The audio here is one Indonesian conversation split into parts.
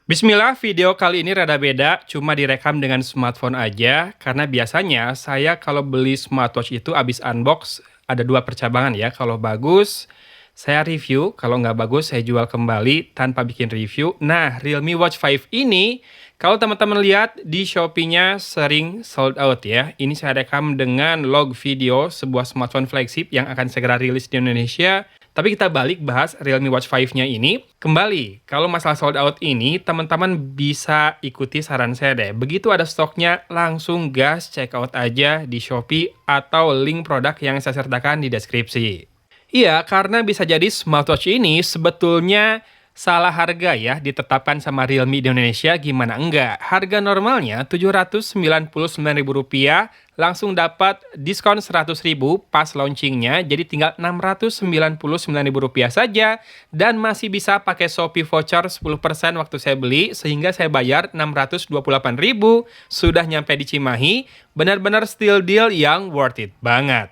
Bismillah, video kali ini rada beda, cuma direkam dengan smartphone aja, karena biasanya saya kalau beli smartwatch itu abis unbox, ada dua percabangan ya, kalau bagus, saya review, kalau nggak bagus, saya jual kembali tanpa bikin review. Nah, Realme Watch 5 ini, kalau teman-teman lihat di Shopee-nya sering sold out ya. Ini saya rekam dengan log video sebuah smartphone flagship yang akan segera rilis di Indonesia. Tapi kita balik bahas Realme Watch 5-nya ini. Kembali, kalau masalah sold out ini, teman-teman bisa ikuti saran saya deh. Begitu ada stoknya, langsung gas check out aja di Shopee atau link produk yang saya sertakan di deskripsi. Iya, karena bisa jadi smartwatch ini sebetulnya salah harga ya ditetapkan sama Realme di Indonesia, gimana enggak. Harga normalnya Rp799.000, langsung dapat diskon Rp100.000 pas launchingnya, jadi tinggal Rp699.000 saja, dan masih bisa pakai Shopee voucher 10% waktu saya beli, sehingga saya bayar Rp628.000, sudah nyampe di Cimahi, benar-benar steal deal yang worth it banget.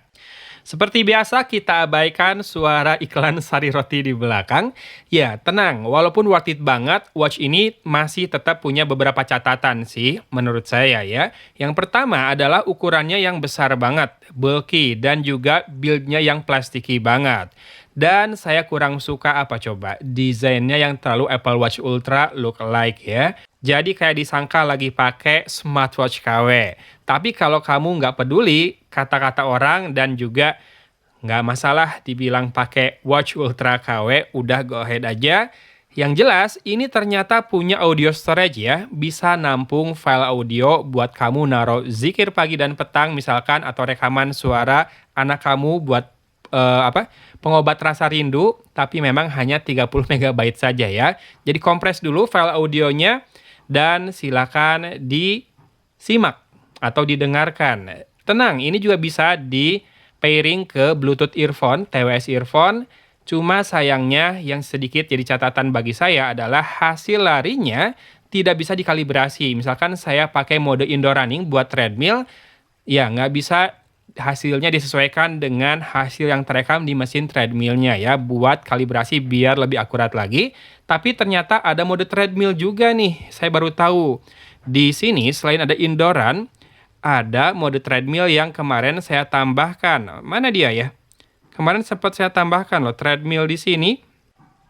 Seperti biasa, kita abaikan suara iklan sari roti di belakang. Ya, tenang, walaupun worth it banget, watch ini masih tetap punya beberapa catatan sih, menurut saya ya. Yang pertama adalah ukurannya yang besar banget, bulky, dan juga build-nya yang plastiki banget. Dan saya kurang suka apa coba, desainnya yang terlalu Apple Watch Ultra look alike ya. Jadi kayak disangka lagi pakai smartwatch KW. Tapi kalau kamu nggak peduli kata-kata orang dan juga nggak masalah dibilang pakai watch ultra KW, udah go ahead aja. Yang jelas, ini ternyata punya audio storage ya. Bisa nampung file audio buat kamu naruh zikir pagi dan petang misalkan, atau rekaman suara anak kamu buat pengobat rasa rindu, tapi memang hanya 30 MB saja ya. Jadi kompres dulu file audionya, dan silakan disimak atau didengarkan. Tenang, ini juga bisa di pairing ke Bluetooth earphone, TWS earphone. Cuma sayangnya yang sedikit jadi catatan bagi saya adalah hasil larinya tidak bisa dikalibrasi. Misalkan saya pakai mode indoor running buat treadmill, ya nggak bisa hasilnya disesuaikan dengan hasil yang terekam di mesin treadmillnya ya, buat kalibrasi biar lebih akurat lagi. Tapi ternyata ada mode treadmill juga nih, saya baru tahu. Di sini selain ada indoor run, ada mode treadmill yang kemarin saya tambahkan. Mana dia ya? Kemarin sempat saya tambahkan loh treadmill di sini.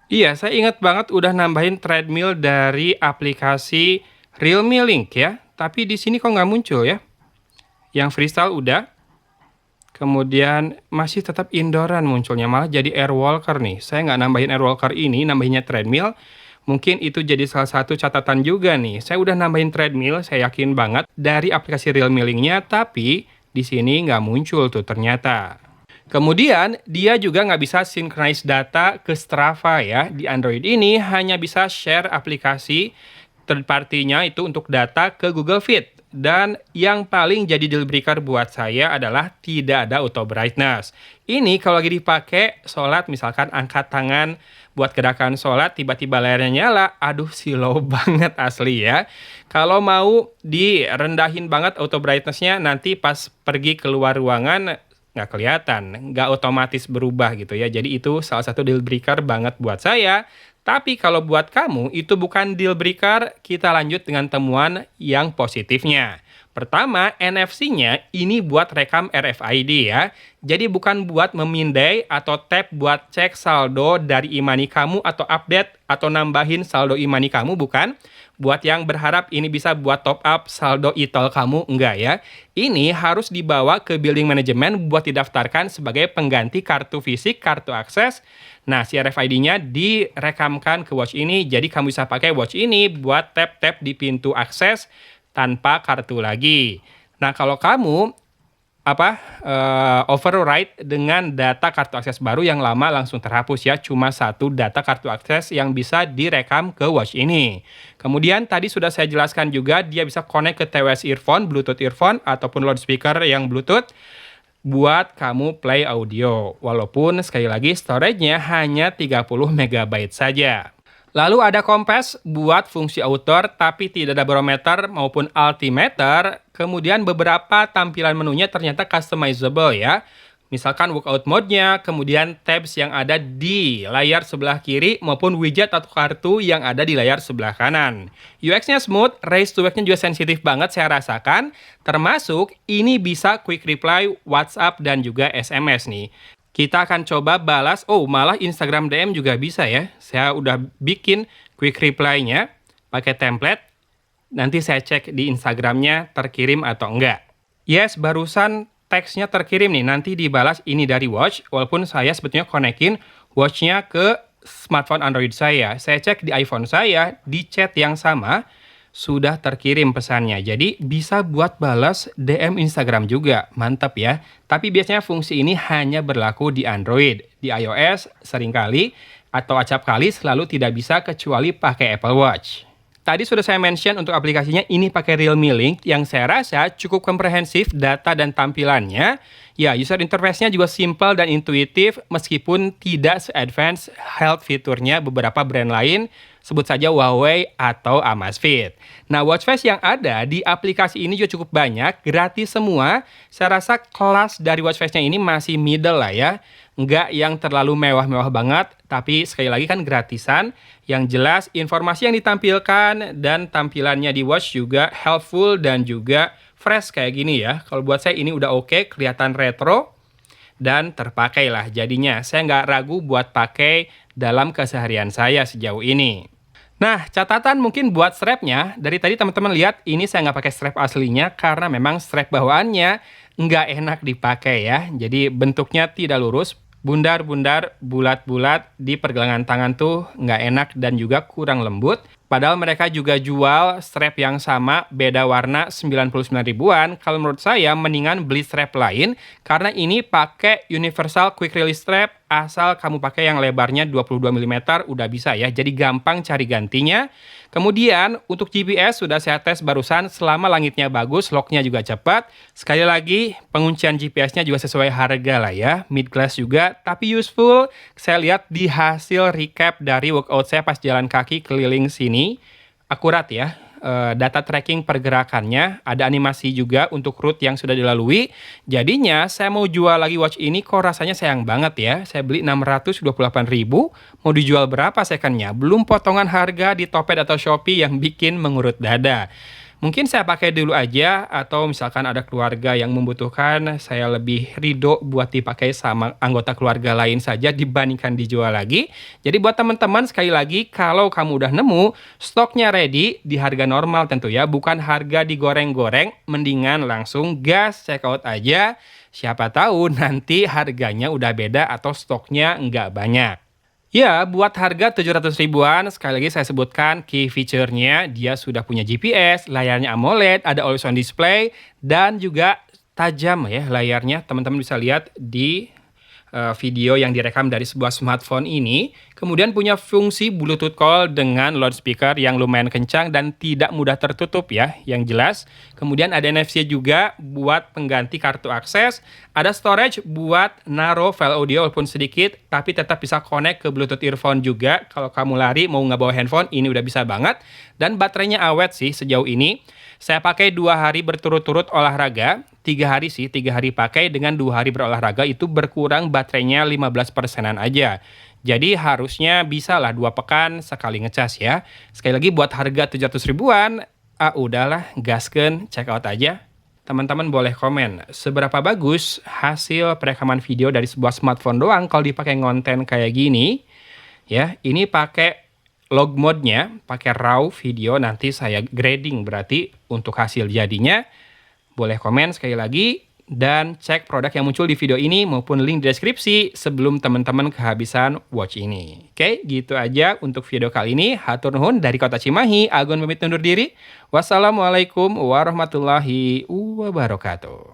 Iya, saya ingat banget udah nambahin treadmill dari aplikasi Realme Link ya. Tapi di sini kok nggak muncul ya? Yang freestyle udah. Kemudian masih tetap indoran munculnya, malah jadi airwalker nih. Saya nggak nambahin airwalker ini, nambahinnya treadmill. Mungkin itu jadi salah satu catatan juga nih. Saya udah nambahin treadmill, saya yakin banget, dari aplikasi Realme Link-nya, tapi di sini nggak muncul tuh ternyata. Kemudian, dia juga nggak bisa synchronize data ke Strava ya. Di Android ini hanya bisa share aplikasi third party-nya itu untuk data ke Google Fit. Dan yang paling jadi deal breaker buat saya adalah tidak ada auto brightness. Ini kalau lagi dipakai sholat, misalkan angkat tangan buat gerakan sholat, tiba-tiba layarnya nyala, aduh silau banget asli ya. Kalau mau direndahin banget auto brightness-nya, nanti pas pergi keluar ruangan, nggak kelihatan, nggak otomatis berubah gitu ya. Jadi itu salah satu deal breaker banget buat saya. Tapi kalau buat kamu itu bukan deal breaker, kita lanjut dengan temuan yang positifnya. Pertama, NFC-nya ini buat rekam RFID ya. Jadi bukan buat memindai atau tap buat cek saldo dari e-money kamu atau update atau nambahin saldo e-money kamu, bukan. Buat yang berharap ini bisa buat top up saldo e-tol kamu, enggak ya. Ini harus dibawa ke building management buat didaftarkan sebagai pengganti kartu fisik, kartu akses. Nah, si RFID-nya direkamkan ke watch ini, jadi kamu bisa pakai watch ini buat tap-tap di pintu akses tanpa kartu lagi. Nah, kalau kamu override dengan data kartu akses baru, yang lama langsung terhapus ya, cuma satu data kartu akses yang bisa direkam ke watch ini. Kemudian tadi sudah saya jelaskan juga, dia bisa connect ke TWS earphone, Bluetooth earphone, ataupun loudspeaker yang Bluetooth buat kamu play audio. Walaupun sekali lagi storage-nya hanya 30 MB saja. Lalu ada compass buat fungsi outdoor tapi tidak ada barometer maupun altimeter. Kemudian beberapa tampilan menunya ternyata customizable ya. Misalkan workout mode-nya, kemudian tabs yang ada di layar sebelah kiri maupun widget atau kartu yang ada di layar sebelah kanan. UX-nya smooth, raise to wake-nya juga sensitif banget saya rasakan, termasuk ini bisa quick reply WhatsApp dan juga SMS nih. Kita akan coba balas, oh malah Instagram DM juga bisa ya. Saya udah bikin quick reply-nya pakai template, nanti saya cek di Instagram-nya terkirim atau enggak. Yes, barusan teksnya terkirim nih, nanti dibalas ini dari watch, walaupun saya sebetulnya konekin watch-nya ke smartphone Android saya. Saya cek di iPhone saya, di chat yang sama, sudah terkirim pesannya. Jadi bisa buat balas DM Instagram juga, mantap ya. Tapi biasanya fungsi ini hanya berlaku di Android. Di iOS seringkali atau acap kali selalu tidak bisa kecuali pakai Apple Watch. Tadi sudah saya mention untuk aplikasinya ini pakai Realme Link yang saya rasa cukup komprehensif data dan tampilannya. Ya, user interface-nya juga simple dan intuitif meskipun tidak se-advance health fiturnya beberapa brand lain, sebut saja Huawei atau Amazfit. Nah, watch face yang ada di aplikasi ini juga cukup banyak, gratis semua. Saya rasa kelas dari watch face-nya ini masih middle lah ya. Nggak yang terlalu mewah-mewah banget, tapi sekali lagi kan gratisan. Yang jelas informasi yang ditampilkan dan tampilannya di watch juga helpful dan juga fresh kayak gini ya. Kalau buat saya ini udah oke, kelihatan retro dan terpakai lah jadinya. Saya nggak ragu buat pakai dalam keseharian saya sejauh ini. Nah, catatan mungkin buat strapnya, dari tadi teman-teman lihat ini saya nggak pakai strap aslinya karena memang strap bawaannya nggak enak dipakai ya. Jadi bentuknya tidak lurus, bundar-bundar, bulat-bulat di pergelangan tangan tuh nggak enak dan juga kurang lembut. Padahal mereka juga jual strap yang sama, beda warna 99 ribuan. Kalau menurut saya mendingan beli strap lain karena ini pakai universal quick release strap, asal kamu pakai yang lebarnya 22 mm udah bisa ya. Jadi gampang cari gantinya. Kemudian untuk GPS sudah saya tes barusan, selama langitnya bagus, locknya juga cepat. Sekali lagi penguncian GPS-nya juga sesuai harga lah ya, mid class juga, tapi useful. Saya lihat di hasil recap dari workout saya pas jalan kaki keliling sini, akurat ya. Data tracking pergerakannya, ada animasi juga untuk route yang sudah dilalui. Jadinya saya mau jual lagi watch ini kok rasanya sayang banget ya. Saya beli 628.000, mau dijual berapa secondnya? Belum potongan harga di Topet atau Shopee yang bikin mengurut dada. Mungkin saya pakai dulu aja, atau misalkan ada keluarga yang membutuhkan, saya lebih ridho buat dipakai sama anggota keluarga lain saja dibandingkan dijual lagi. Jadi buat teman-teman sekali lagi, kalau kamu udah nemu, stoknya ready di harga normal tentu ya, bukan harga digoreng-goreng, mendingan langsung gas check out aja. Siapa tahu nanti harganya udah beda atau stoknya nggak banyak. Ya, buat harga 700 ribuan, sekali lagi saya sebutkan key feature-nya, dia sudah punya GPS, layarnya AMOLED, ada always on display, dan juga tajam ya layarnya. Teman-teman bisa lihat di video yang direkam dari sebuah smartphone ini. Kemudian punya fungsi Bluetooth call dengan loudspeaker yang lumayan kencang dan tidak mudah tertutup ya, yang jelas. Kemudian ada NFC juga buat pengganti kartu akses. Ada storage buat naruh file audio walaupun sedikit, tapi tetap bisa connect ke Bluetooth earphone juga. Kalau kamu lari mau nggak bawa handphone, ini udah bisa banget. Dan baterainya awet sih sejauh ini. Saya pakai 2 hari berturut-turut olahraga, 3 hari sih, 3 hari pakai dengan 2 hari berolahraga itu berkurang baterainya 15%-an aja. Jadi harusnya bisa lah 2 pekan sekali ngecas ya. Sekali lagi buat harga 700 ribuan, udahlah gaskeun, check out aja. Teman-teman boleh komen, seberapa bagus hasil perekaman video dari sebuah smartphone doang kalau dipakai ngonten kayak gini. Ya, ini pakai log mode-nya, pakai RAW video, nanti saya grading berarti untuk hasil jadinya. Boleh komen sekali lagi, dan cek produk yang muncul di video ini maupun link di deskripsi sebelum teman-teman kehabisan watch ini. Oke, gitu aja untuk video kali ini. Hatur nuhun dari Kota Cimahi, Agun pamit undur diri. Wassalamualaikum warahmatullahi wabarakatuh.